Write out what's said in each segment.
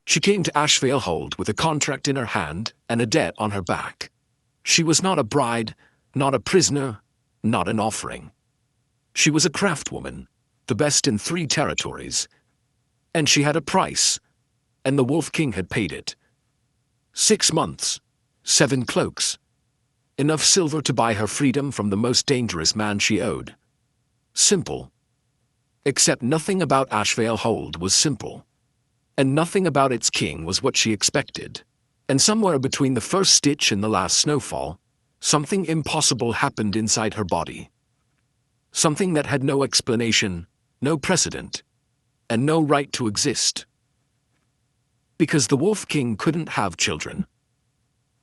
She came to Ashvale Hold with a contract in her hand and a debt on her back. She was not a bride, not a prisoner, not an offering. She was a craftswoman, the best in 3 territories. And she had a price, and the Wolf King had paid it. 6 months, 7 cloaks. Enough silver to buy her freedom from the most dangerous man she owed. Simple. Except nothing about Ashvale Hold was simple. And nothing about its king was what she expected. And somewhere between the first stitch and the last snowfall, something impossible happened inside her body. Something that had no explanation, no precedent, and no right to exist. Because the Wolf King couldn't have children.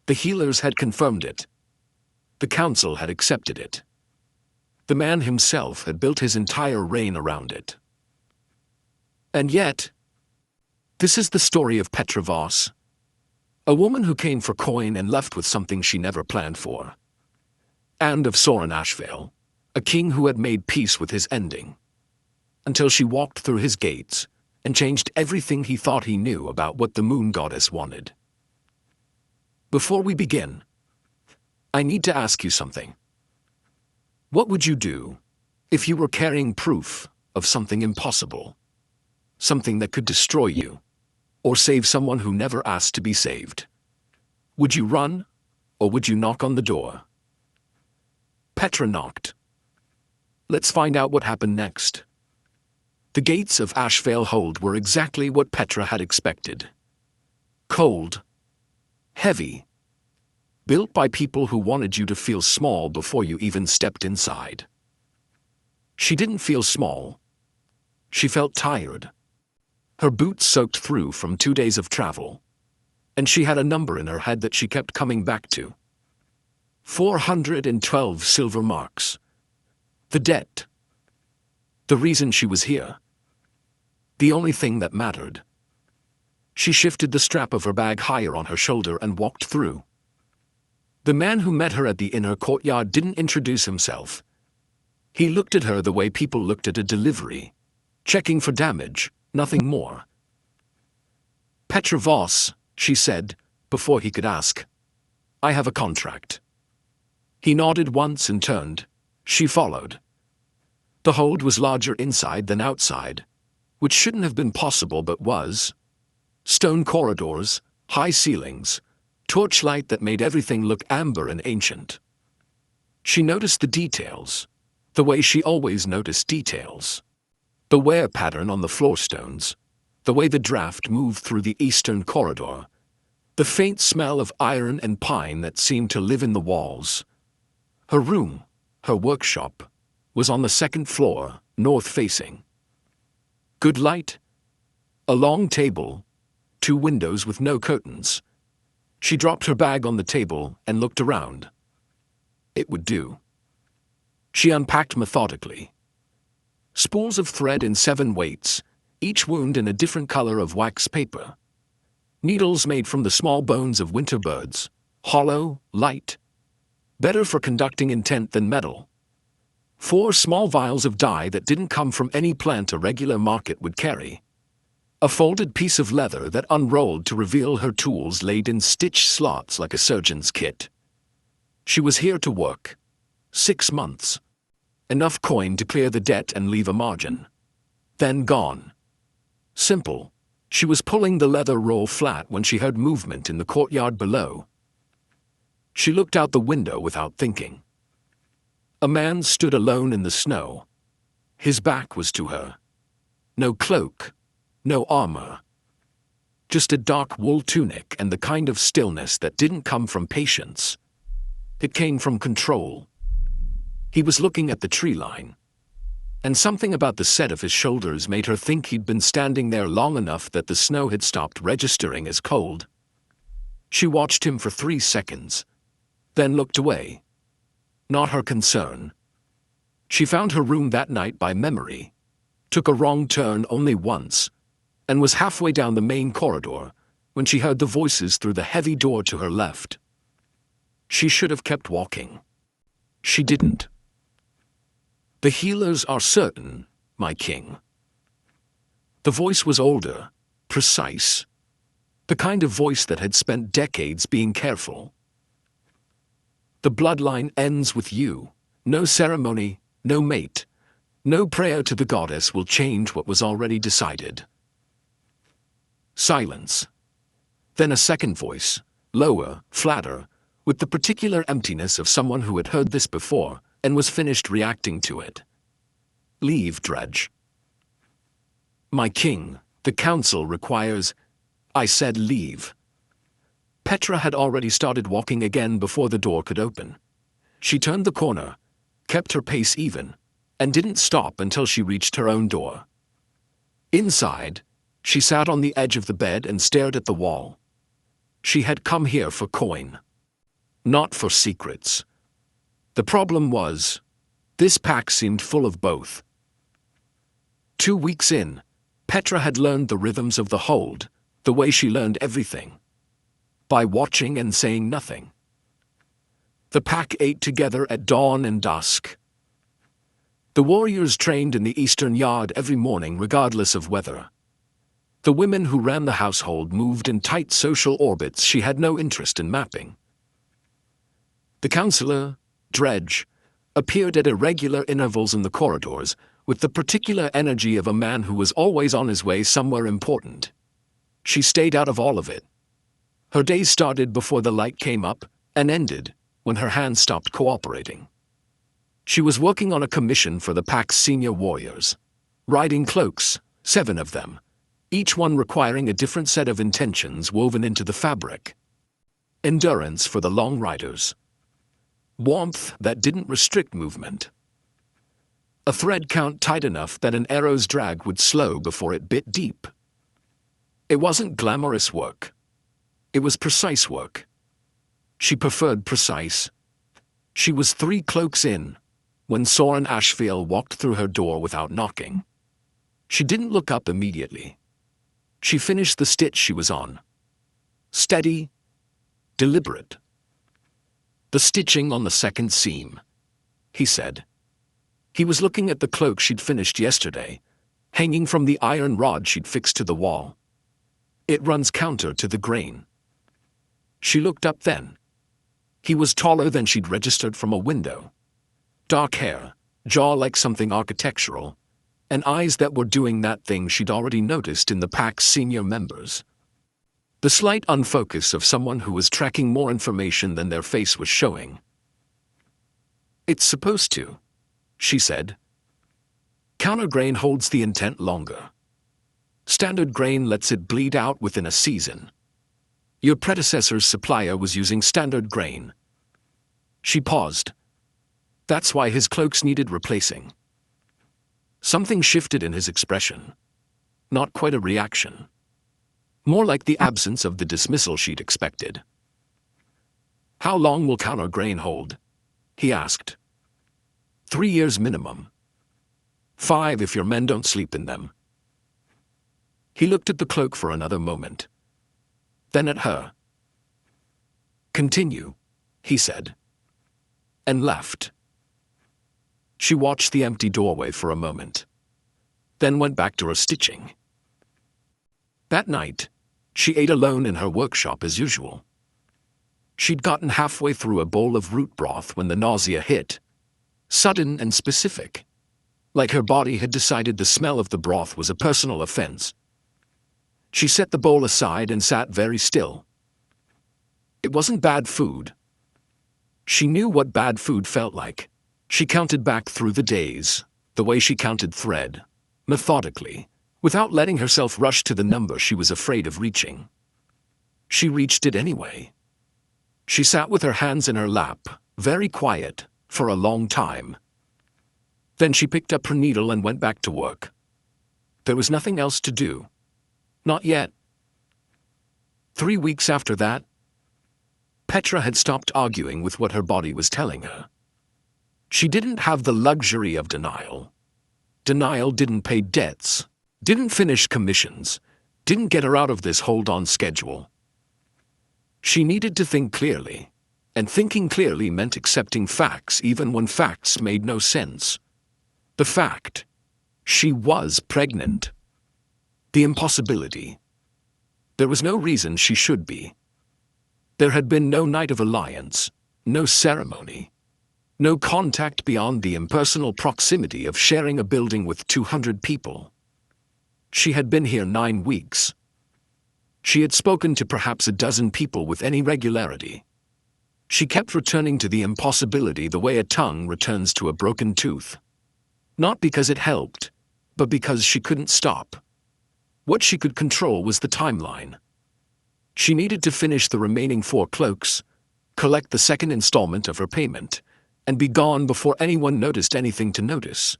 The healers had confirmed it. The council had accepted it. The man himself had built his entire reign around it. And yet, this is the story of Petra Vos, a woman who came for coin and left with something she never planned for. And of Saurin Ashvale, a king who had made peace with his ending, until she walked through his gates and changed everything he thought he knew about what the moon goddess wanted. Before we begin, I need to ask you something. What would you do if you were carrying proof of something impossible? Something that could destroy you, or save someone who never asked to be saved? Would you run, or would you knock on the door? Petra knocked. Let's find out what happened next. The gates of Ashvale Hold were exactly what Petra had expected. Cold. Heavy. Built by people who wanted you to feel small before you even stepped inside. She didn't feel small. She felt tired. Her boots soaked through from 2 days of travel. And she had a number in her head that she kept coming back to. 412 silver marks. The debt. The reason she was here. The only thing that mattered. She shifted the strap of her bag higher on her shoulder and walked through. The man who met her at the inner courtyard didn't introduce himself. He looked at her the way people looked at a delivery, checking for damage, nothing more. Petra Vos, she said, before he could ask. I have a contract. He nodded once and turned. She followed. The hold was larger inside than outside, which shouldn't have been possible but was. Stone corridors, high ceilings, torchlight that made everything look amber and ancient. She noticed the details, the way she always noticed details. The wear pattern on the floor stones, the way the draft moved through the eastern corridor, the faint smell of iron and pine that seemed to live in the walls. Her room, her workshop, was on the 2nd floor, north-facing. Good light, a long table, 2 windows with no curtains. She dropped her bag on the table and looked around. It would do. She unpacked methodically. Spools of thread in 7 weights, each wound in a different color of wax paper. Needles made from the small bones of winter birds, hollow, light. Better for conducting intent than metal. 4 small vials of dye that didn't come from any plant a regular market would carry. A folded piece of leather that unrolled to reveal her tools laid in stitched slots like a surgeon's kit. She was here to work. 6 months. Enough coin to clear the debt and leave a margin. Then gone. Simple. She was pulling the leather roll flat when she heard movement in the courtyard below. She looked out the window without thinking. A man stood alone in the snow. His back was to her. No cloak, no armor. Just a dark wool tunic and the kind of stillness that didn't come from patience. It came from control. He was looking at the tree line. And something about the set of his shoulders made her think he'd been standing there long enough that the snow had stopped registering as cold. She watched him for 3 seconds, then looked away. Not her concern. She found her room that night by memory, took a wrong turn only once, and was halfway down the main corridor when she heard the voices through the heavy door to her left. She should have kept walking. She didn't. The healers are certain, my king. The voice was older, precise. The kind of voice that had spent decades being careful. The bloodline ends with you. No ceremony, no mate, no prayer to the goddess will change what was already decided. Silence. Then a second voice, lower, flatter, with the particular emptiness of someone who had heard this before and was finished reacting to it. Leave, Dredge. My king, the council requires... I said leave. Petra had already started walking again before the door could open. She turned the corner, kept her pace even, and didn't stop until she reached her own door. Inside, she sat on the edge of the bed and stared at the wall. She had come here for coin, not for secrets. The problem was, this pack seemed full of both. 2 weeks in, Petra had learned the rhythms of the hold, the way she learned everything. By watching and saying nothing. The pack ate together at dawn and dusk. The warriors trained in the eastern yard every morning regardless of weather. The women who ran the household moved in tight social orbits she had no interest in mapping. The counselor, Dredge, appeared at irregular intervals in the corridors with the particular energy of a man who was always on his way somewhere important. She stayed out of all of it. Her days started before the light came up and ended when her hands stopped cooperating. She was working on a commission for the pack's senior warriors, riding cloaks, 7 of them, each one requiring a different set of intentions woven into the fabric. Endurance for the long riders. Warmth that didn't restrict movement. A thread count tight enough that an arrow's drag would slow before it bit deep. It wasn't glamorous work. It was precise work. She preferred precise. She was 3 cloaks in when Saurin Ashvale walked through her door without knocking. She didn't look up immediately. She finished the stitch she was on. Steady, deliberate. The stitching on the second seam, he said. He was looking at the cloak she'd finished yesterday, hanging from the iron rod she'd fixed to the wall. It runs counter to the grain. She looked up then. He was taller than she'd registered from a window. Dark hair, jaw like something architectural, and eyes that were doing that thing she'd already noticed in the pack's senior members. The slight unfocus of someone who was tracking more information than their face was showing. It's supposed to, she said. Countergrain holds the intent longer. Standard grain lets it bleed out within a season. Your predecessor's supplier was using standard grain. She paused. That's why his cloaks needed replacing. Something shifted in his expression. Not quite a reaction. More like the absence of the dismissal she'd expected. How long will countergrain hold? He asked. 3 years minimum. 5 if your men don't sleep in them. He looked at the cloak for another moment. Then at her. Continue, he said. And left. She watched the empty doorway for a moment. Then went back to her stitching. That night, she ate alone in her workshop as usual. She'd gotten halfway through a bowl of root broth when the nausea hit. Sudden and specific. Like her body had decided the smell of the broth was a personal offense. She set the bowl aside and sat very still. It wasn't bad food. She knew what bad food felt like. She counted back through the days, the way she counted thread, methodically, without letting herself rush to the number she was afraid of reaching. She reached it anyway. She sat with her hands in her lap, very quiet, for a long time. Then she picked up her needle and went back to work. There was nothing else to do. Not yet. 3 weeks after that, Petra had stopped arguing with what her body was telling her. She didn't have the luxury of denial. Denial didn't pay debts, didn't finish commissions, didn't get her out of this hold-on schedule. She needed to think clearly, and thinking clearly meant accepting facts even when facts made no sense. The fact, she was pregnant. The impossibility. There was no reason she should be. There had been no night of alliance, no ceremony, no contact beyond the impersonal proximity of sharing a building with 200 people. She had been here 9 weeks. She had spoken to perhaps a dozen people with any regularity. She kept returning to the impossibility the way a tongue returns to a broken tooth. Not because it helped, but because she couldn't stop. What she could control was the timeline. She needed to finish the remaining 4 cloaks, collect the second installment of her payment, and be gone before anyone noticed anything to notice.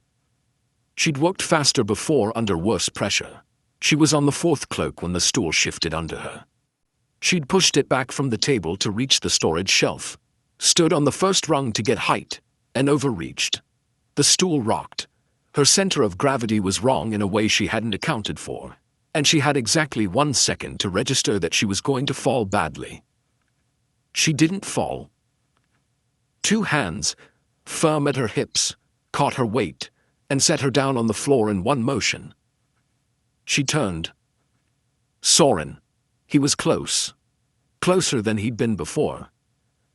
She'd worked faster before under worse pressure. She was on the 4th cloak when the stool shifted under her. She'd pushed it back from the table to reach the storage shelf, stood on the first rung to get height, and overreached. The stool rocked. Her center of gravity was wrong in a way she hadn't accounted for, and she had exactly 1 second to register that she was going to fall badly. She didn't fall. 2 hands, firm at her hips, caught her weight and set her down on the floor in one motion. She turned. Saurin. He was close. Closer than he'd been before.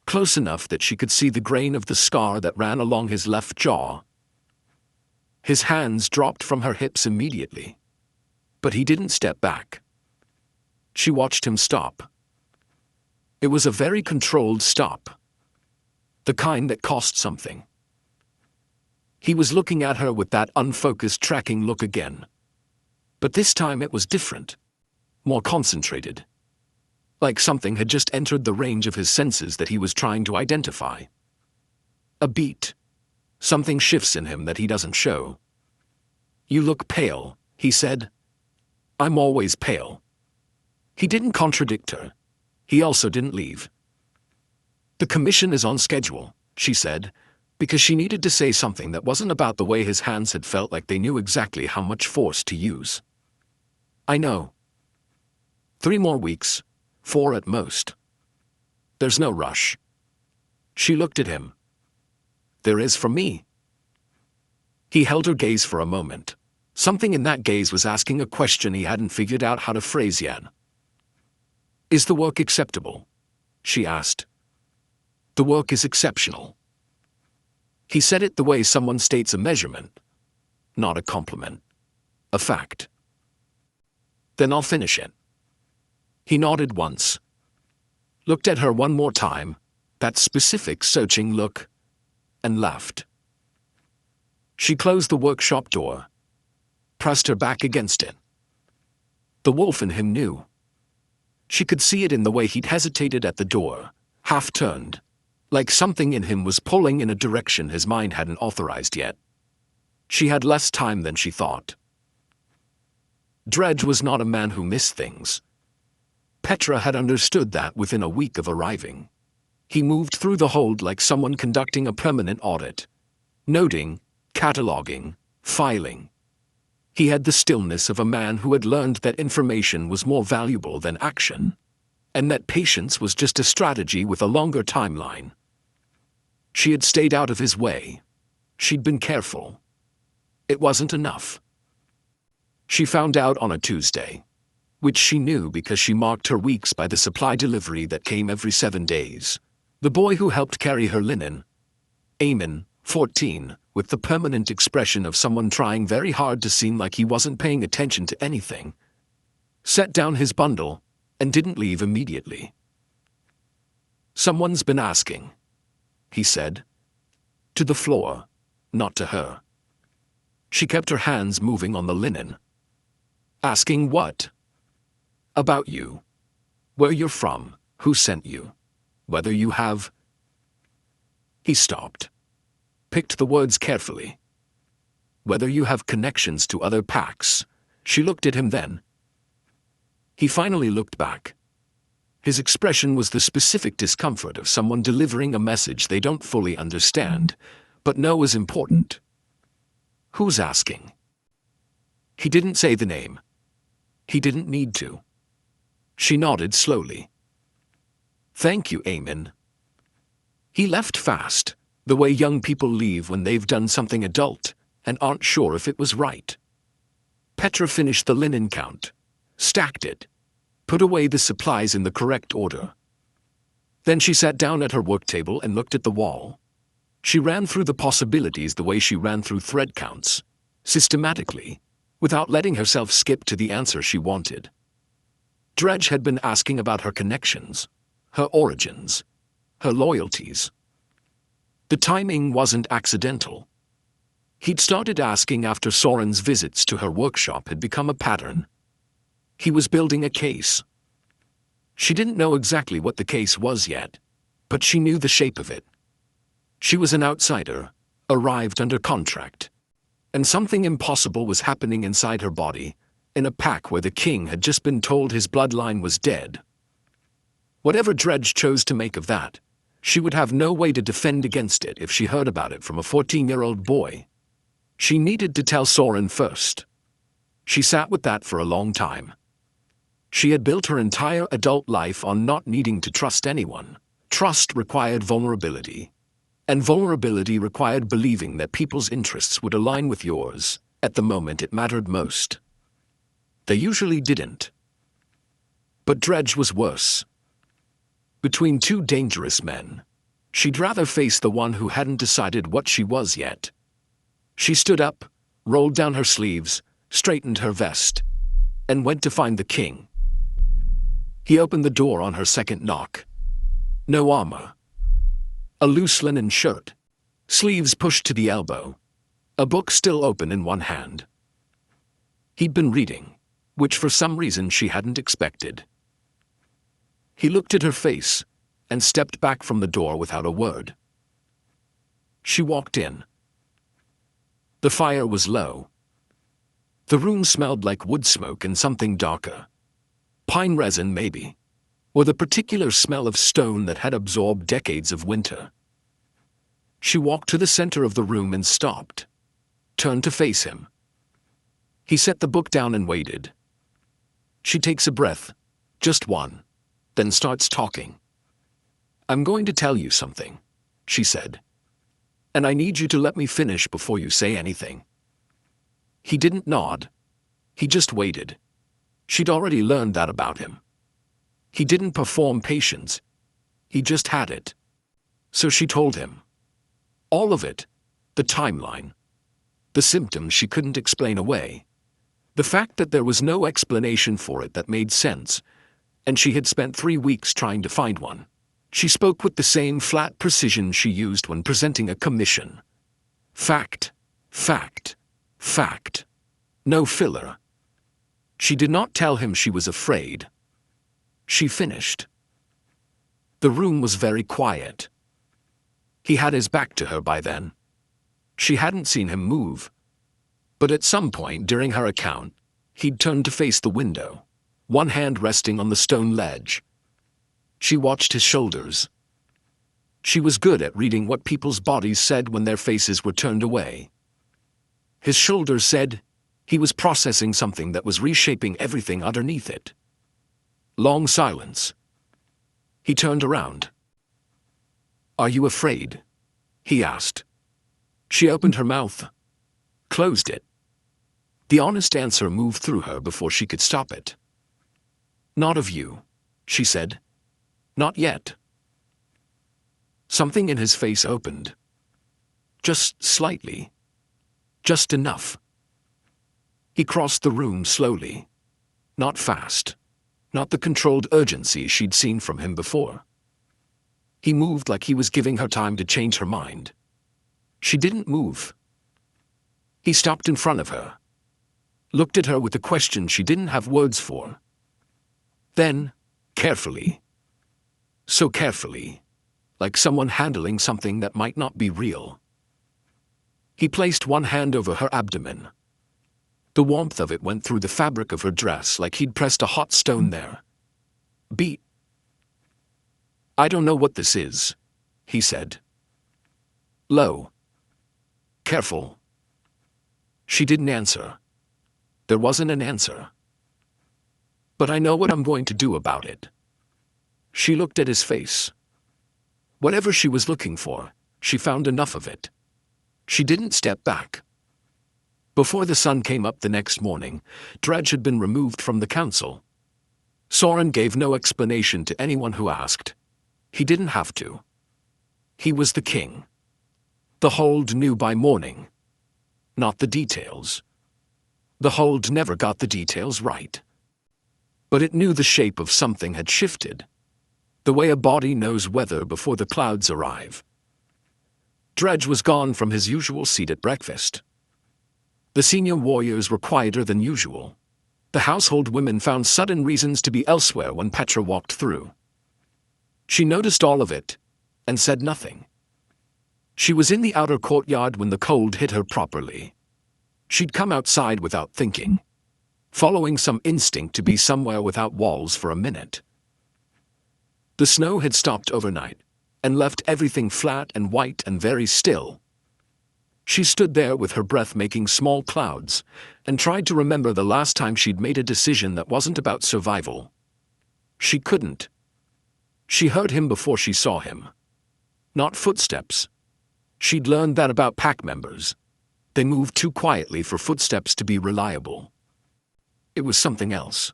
Close enough that she could see the grain of the scar that ran along his left jaw. His hands dropped from her hips immediately. But he didn't step back. She watched him stop. It was a very controlled stop. The kind that cost something. He was looking at her with that unfocused tracking look again. But this time it was different. More concentrated. Like something had just entered the range of his senses that he was trying to identify. A beat. Something shifts in him that he doesn't show. You look pale, he said. I'm always pale. He didn't contradict her. He also didn't leave. The commission is on schedule, she said, because she needed to say something that wasn't about the way his hands had felt like they knew exactly how much force to use. I know. 3 more weeks, 4 at most. There's no rush. She looked at him. There is for me. He held her gaze for a moment. Something in that gaze was asking a question he hadn't figured out how to phrase yet. Is the work acceptable? She asked. The work is exceptional. He said it the way someone states a measurement, not a compliment, a fact. Then I'll finish it. He nodded once, looked at her one more time, that specific searching look, and laughed. She closed the workshop door, pressed her back against it. The wolf in him knew. She could see it in the way he'd hesitated at the door, half-turned, like something in him was pulling in a direction his mind hadn't authorized yet. She had less time than she thought. Dredge was not a man who missed things. Petra had understood that within a week of arriving. He moved through the hold like someone conducting a permanent audit, noting, cataloging, filing. He had the stillness of a man who had learned that information was more valuable than action, and that patience was just a strategy with a longer timeline. She had stayed out of his way. She'd been careful. It wasn't enough. She found out on a Tuesday, which she knew because she marked her weeks by the supply delivery that came every 7 days. The boy who helped carry her linen, Eamon, 14, with the permanent expression of someone trying very hard to seem like he wasn't paying attention to anything, set down his bundle and didn't leave immediately. Someone's been asking, he said. To the floor, not to her. She kept her hands moving on the linen. Asking what? About you. Where you're from, who sent you, whether you have... He stopped. Picked the words carefully. Whether you have connections to other packs. She looked at him then. He finally looked back. His expression was the specific discomfort of someone delivering a message they don't fully understand, but know is important. Who's asking? He didn't say the name. He didn't need to. She nodded slowly. Thank you, Eamon. He left fast, the way young people leave when they've done something adult and aren't sure if it was right. Petra finished the linen count, stacked it, put away the supplies in the correct order. Then she sat down at her work table and looked at the wall. She ran through the possibilities the way she ran through thread counts, systematically, without letting herself skip to the answer she wanted. Dredge had been asking about her connections, her origins, her loyalties. The timing wasn't accidental. He'd started asking after Saurin's visits to her workshop had become a pattern. He was building a case. She didn't know exactly what the case was yet, but she knew the shape of it. She was an outsider, arrived under contract. And something impossible was happening inside her body, in a pack where the king had just been told his bloodline was dead. Whatever Dredge chose to make of that, she would have no way to defend against it if she heard about it from a 14-year-old boy. She needed to tell Saurin first. She sat with that for a long time. She had built her entire adult life on not needing to trust anyone. Trust required vulnerability. And vulnerability required believing that people's interests would align with yours at the moment it mattered most. They usually didn't. But Dredge was worse. Between two dangerous men, she'd rather face the one who hadn't decided what she was yet. She stood up, rolled down her sleeves, straightened her vest, and went to find the king. He opened the door on her second knock. No armor. A loose linen shirt, sleeves pushed to the elbow, a book still open in one hand. He'd been reading, which for some reason she hadn't expected. He looked at her face and stepped back from the door without a word. She walked in. The fire was low. The room smelled like wood smoke and something darker. Pine resin, maybe, or the particular smell of stone that had absorbed decades of winter. She walked to the center of the room and stopped, turned to face him. He set the book down and waited. She takes a breath, just one, then starts talking. "I'm going to tell you something," she said. "And I need you to let me finish before you say anything." He didn't nod. He just waited. She'd already learned that about him. He didn't perform patience. He just had it. So she told him. All of it. The timeline. The symptoms she couldn't explain away. The fact that there was no explanation for it that made sense, and she had spent 3 weeks trying to find one. She spoke with the same flat precision she used when presenting a commission. Fact, fact, fact. No filler. She did not tell him she was afraid. She finished. The room was very quiet. He had his back to her by then. She hadn't seen him move. But at some point during her account, he'd turned to face the window, one hand resting on the stone ledge. She watched his shoulders. She was good at reading what people's bodies said when their faces were turned away. His shoulders said he was processing something that was reshaping everything underneath it. Long silence. He turned around. "Are you afraid?" he asked. She opened her mouth, closed it. The honest answer moved through her before she could stop it. "Not of you," she said. "Not yet." Something in his face opened. Just slightly. Just enough. He crossed the room slowly. Not fast. Not the controlled urgency she'd seen from him before. He moved like he was giving her time to change her mind. She didn't move. He stopped in front of her. Looked at her with a question she didn't have words for. Then, carefully. So carefully. Like someone handling something that might not be real. He placed one hand over her abdomen. The warmth of it went through the fabric of her dress like he'd pressed a hot stone there. "Beat." "I don't know what this is," he said. Low. "Careful." She didn't answer. There wasn't an answer. "But I know what I'm going to do about it." She looked at his face. Whatever she was looking for, she found enough of it. She didn't step back. Before the sun came up the next morning, Dredge had been removed from the council. Saurin gave no explanation to anyone who asked. He didn't have to. He was the king. The Hold knew by morning. Not the details. The Hold never got the details right. But it knew the shape of something had shifted. The way a body knows weather before the clouds arrive. Dredge was gone from his usual seat at breakfast. The senior warriors were quieter than usual. The household women found sudden reasons to be elsewhere when Petra walked through. She noticed all of it, and said nothing. She was in the outer courtyard when the cold hit her properly. She'd come outside without thinking, following some instinct to be somewhere without walls for a minute. The snow had stopped overnight, and left everything flat and white and very still. She stood there with her breath making small clouds, and tried to remember the last time she'd made a decision that wasn't about survival. She couldn't. She heard him before she saw him. Not footsteps. She'd learned that about pack members. They moved too quietly for footsteps to be reliable. It was something else.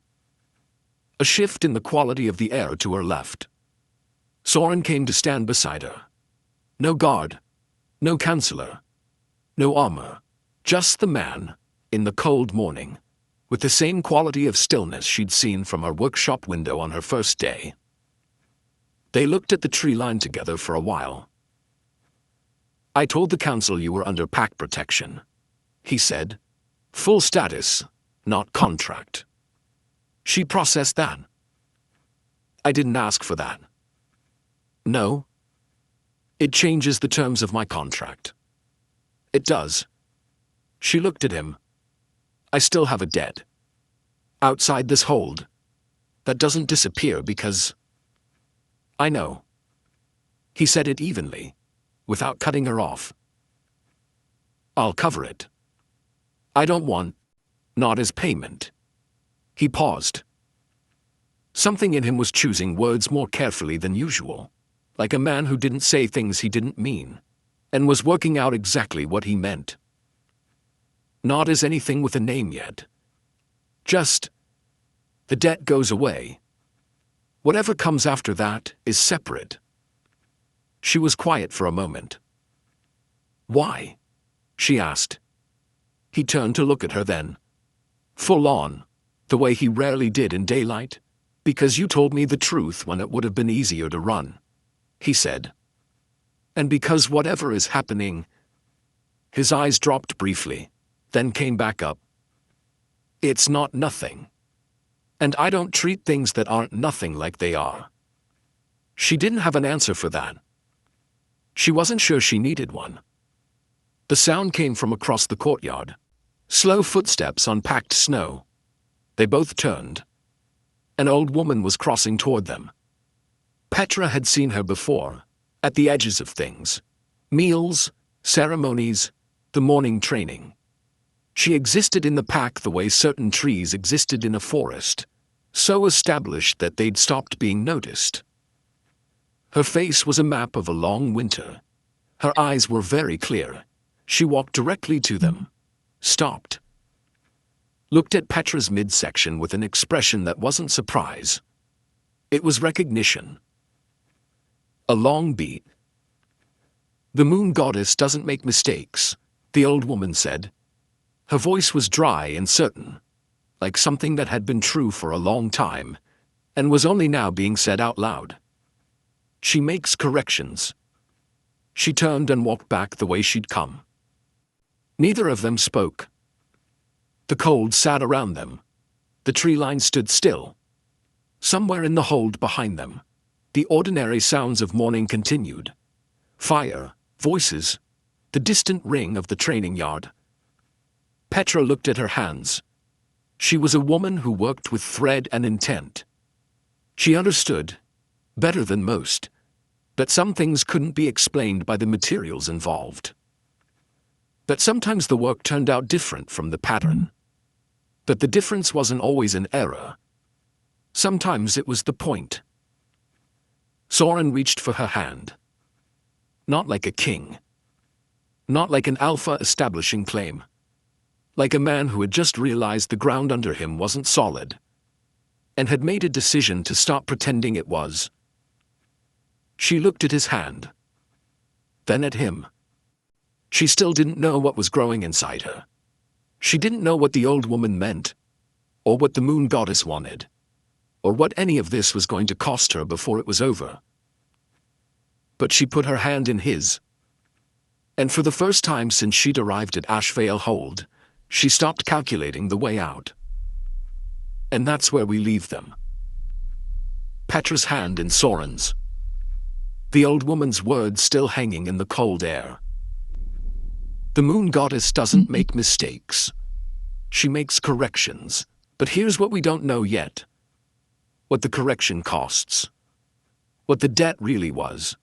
A shift in the quality of the air to her left. Saurin came to stand beside her. No guard. No counselor. No armor. Just the man, in the cold morning, with the same quality of stillness she'd seen from her workshop window on her first day. They looked at the tree line together for a while. "I told the council you were under pack protection," he said. "Full status, not contract." She processed that. "I didn't ask for that." "No. It changes the terms of my contract." "It does." She looked at him. "I still have a debt. Outside this hold. That doesn't disappear because—" "I know." He said it evenly, without cutting her off. "I'll cover it. I don't want, not as payment." He paused. Something in him was choosing words more carefully than usual, like a man who didn't say things he didn't mean, and was working out exactly what he meant. Not as anything with a name yet. Just, the debt goes away. Whatever comes after that is separate. She was quiet for a moment. "Why?" she asked. He turned to look at her then. Full on, the way he rarely did in daylight. "Because you told me the truth when it would have been easier to run," he said. "And because whatever is happening—" His eyes dropped briefly, then came back up. "It's not nothing. And I don't treat things that aren't nothing like they are." She didn't have an answer for that. She wasn't sure she needed one. The sound came from across the courtyard. Slow footsteps on packed snow. They both turned. An old woman was crossing toward them. Petra had seen her before, at the edges of things. Meals, ceremonies, the morning training. She existed in the pack the way certain trees existed in a forest, so established that they'd stopped being noticed. Her face was a map of a long winter. Her eyes were very clear. She walked directly to them, stopped, looked at Petra's midsection with an expression that wasn't surprise. It was recognition. A long beat. "The moon goddess doesn't make mistakes," the old woman said. Her voice was dry and certain, like something that had been true for a long time, and was only now being said out loud. "She makes corrections." She turned and walked back the way she'd come. Neither of them spoke. The cold sat around them. The tree line stood still. Somewhere in the hold behind them, the ordinary sounds of morning continued. Fire, voices, the distant ring of the training yard. Petra looked at her hands. She was a woman who worked with thread and intent. She understood, better than most, that some things couldn't be explained by the materials involved. That sometimes the work turned out different from the pattern. That the difference wasn't always an error. Sometimes it was the point. Saurin reached for her hand. Not like a king. Not like an alpha establishing claim. Like a man who had just realized the ground under him wasn't solid. and had made a decision to stop pretending it was. She looked at his hand, then at him. She still didn't know what was growing inside her. She didn't know what the old woman meant, or what the moon goddess wanted, or what any of this was going to cost her before it was over. But she put her hand in his, and for the first time since she'd arrived at Ashvale Hold, she stopped calculating the way out. And that's where we leave them. Petra's hand in Saurin's. The old woman's words still hanging in the cold air. The moon goddess doesn't make mistakes. She makes corrections. But here's what we don't know yet. What the correction costs. What the debt really was.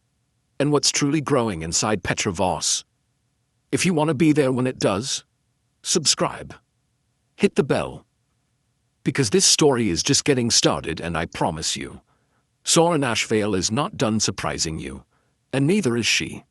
And what's truly growing inside Petra Vos. If you want to be there when it does, subscribe. Hit the bell. Because this story is just getting started, and I promise you, Saurin Ashvale is not done surprising you, and neither is she.